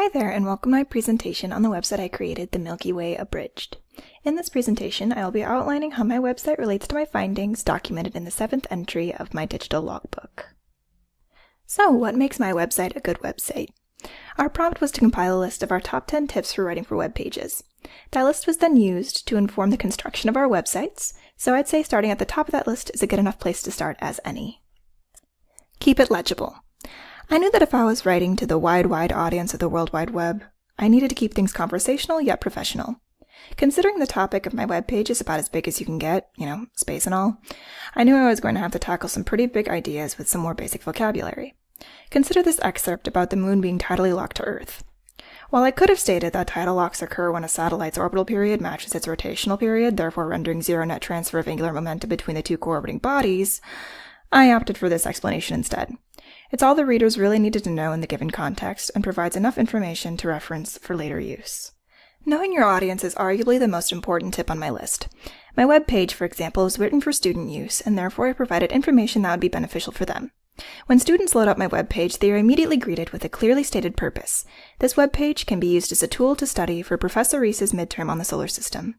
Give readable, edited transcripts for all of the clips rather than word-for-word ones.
Hi there, and welcome to my presentation on the website I created, The Milky Way Abridged. In this presentation, I will be outlining how my website relates to my findings documented in the 7th entry of my digital logbook. So, what makes my website a good website? Our prompt was to compile a list of our top 10 tips for writing for web pages. That list was then used to inform the construction of our websites, so I'd say starting at the top of that list is a good enough place to start as any. Keep it legible. I knew that if I was writing to the wide audience of the World Wide Web, I needed to keep things conversational yet professional. Considering the topic of my webpage is about as big as you can get, space and all, I knew I was going to have to tackle some pretty big ideas with some more basic vocabulary. Consider this excerpt about the moon being tidally locked to Earth. While I could have stated that tidal locks occur when a satellite's orbital period matches its rotational period, therefore rendering zero net transfer of angular momentum between the two co-orbiting bodies, I opted for this explanation instead. It's all the readers really needed to know in the given context and provides enough information to reference for later use. Knowing your audience is arguably the most important tip on my list. My web page, for example, was written for student use, and therefore I provided information that would be beneficial for them. When students load up my web page, they are immediately greeted with a clearly stated purpose. This web page can be used as a tool to study for Professor Reese's midterm on the solar system.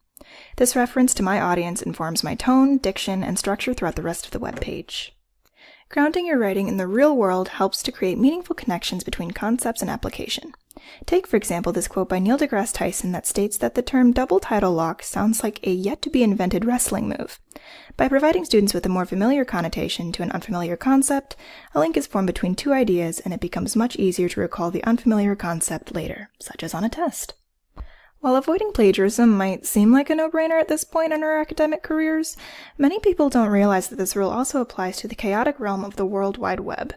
This reference to my audience informs my tone, diction, and structure throughout the rest of the web page. Grounding your writing in the real world helps to create meaningful connections between concepts and application. Take, for example, this quote by Neil deGrasse Tyson that states that the term double tidal lock sounds like a yet-to-be-invented wrestling move. By providing students with a more familiar connotation to an unfamiliar concept, a link is formed between two ideas and it becomes much easier to recall the unfamiliar concept later, such as on a test. While avoiding plagiarism might seem like a no-brainer at this point in our academic careers, many people don't realize that this rule also applies to the chaotic realm of the World Wide Web.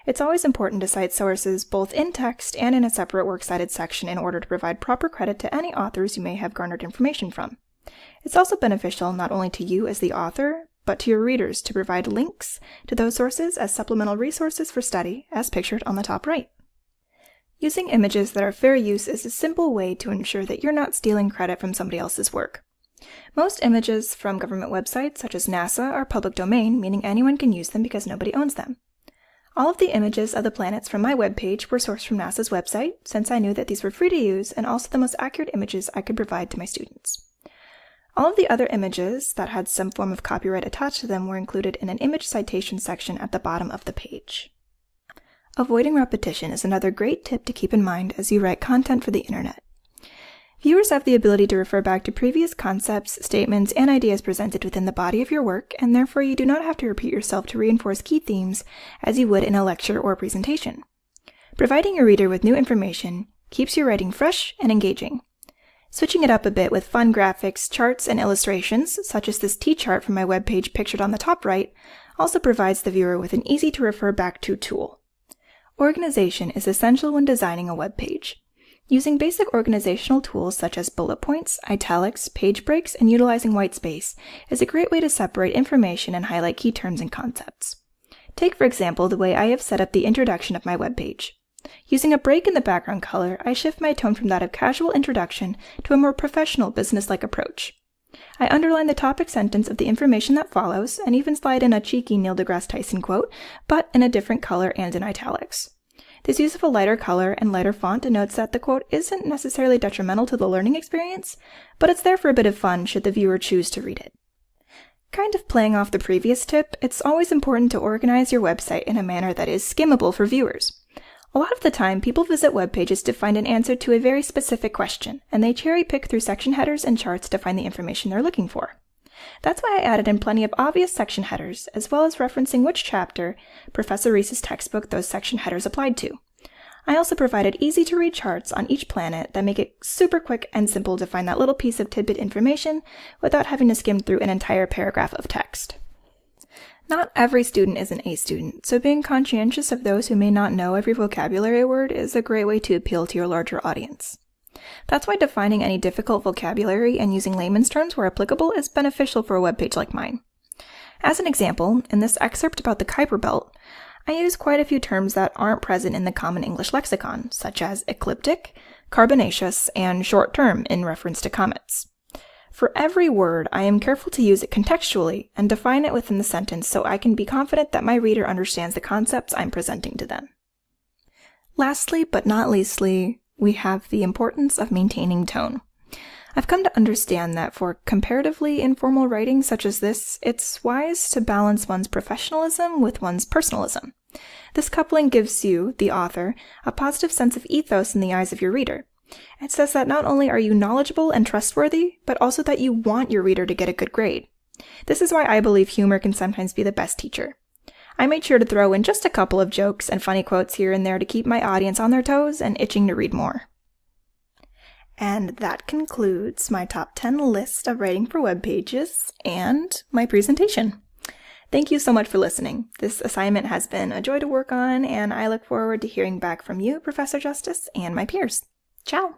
It's always important to cite sources both in text and in a separate works cited section in order to provide proper credit to any authors you may have garnered information from. It's also beneficial not only to you as the author, but to your readers to provide links to those sources as supplemental resources for study, as pictured on the top right. Using images that are fair use is a simple way to ensure that you're not stealing credit from somebody else's work. Most images from government websites, such as NASA, are public domain, meaning anyone can use them because nobody owns them. All of the images of the planets from my webpage were sourced from NASA's website, since I knew that these were free to use and also the most accurate images I could provide to my students. All of the other images that had some form of copyright attached to them were included in an image citation section at the bottom of the page. Avoiding repetition is another great tip to keep in mind as you write content for the internet. Viewers have the ability to refer back to previous concepts, statements, and ideas presented within the body of your work, and therefore you do not have to repeat yourself to reinforce key themes as you would in a lecture or presentation. Providing your reader with new information keeps your writing fresh and engaging. Switching it up a bit with fun graphics, charts, and illustrations, such as this T-chart from my webpage pictured on the top right, also provides the viewer with an easy-to-refer-back-to tool. Organization is essential when designing a web page. Using basic organizational tools such as bullet points, italics, page breaks, and utilizing white space is a great way to separate information and highlight key terms and concepts. Take, for example, the way I have set up the introduction of my web page. Using a break in the background color, I shift my tone from that of casual introduction to a more professional, business-like approach. I underline the topic sentence of the information that follows, and even slide in a cheeky Neil deGrasse Tyson quote, but in a different color and in italics. This use of a lighter color and lighter font denotes that the quote isn't necessarily detrimental to the learning experience, but it's there for a bit of fun should the viewer choose to read it. Kind of playing off the previous tip, it's always important to organize your website in a manner that is skimmable for viewers. A lot of the time, people visit web pages to find an answer to a very specific question, and they cherry-pick through section headers and charts to find the information they're looking for. That's why I added in plenty of obvious section headers, as well as referencing which chapter, Professor Reese's textbook, those section headers applied to. I also provided easy-to-read charts on each planet that make it super quick and simple to find that little piece of tidbit information without having to skim through an entire paragraph of text. Not every student is an A student, so being conscientious of those who may not know every vocabulary word is a great way to appeal to your larger audience. That's why defining any difficult vocabulary and using layman's terms where applicable is beneficial for a web page like mine. As an example, in this excerpt about the Kuiper Belt, I use quite a few terms that aren't present in the common English lexicon, such as ecliptic, carbonaceous, and short-term in reference to comets. For every word, I am careful to use it contextually and define it within the sentence so I can be confident that my reader understands the concepts I'm presenting to them. Lastly, but not leastly, we have the importance of maintaining tone. I've come to understand that for comparatively informal writing such as this, it's wise to balance one's professionalism with one's personalism. This coupling gives you, the author, a positive sense of ethos in the eyes of your reader. It says that not only are you knowledgeable and trustworthy, but also that you want your reader to get a good grade. This is why I believe humor can sometimes be the best teacher. I made sure to throw in just a couple of jokes and funny quotes here and there to keep my audience on their toes and itching to read more. And that concludes my top 10 list of writing for web pages and my presentation. Thank you so much for listening. This assignment has been a joy to work on, and I look forward to hearing back from you, Professor Justice, and my peers. Ciao!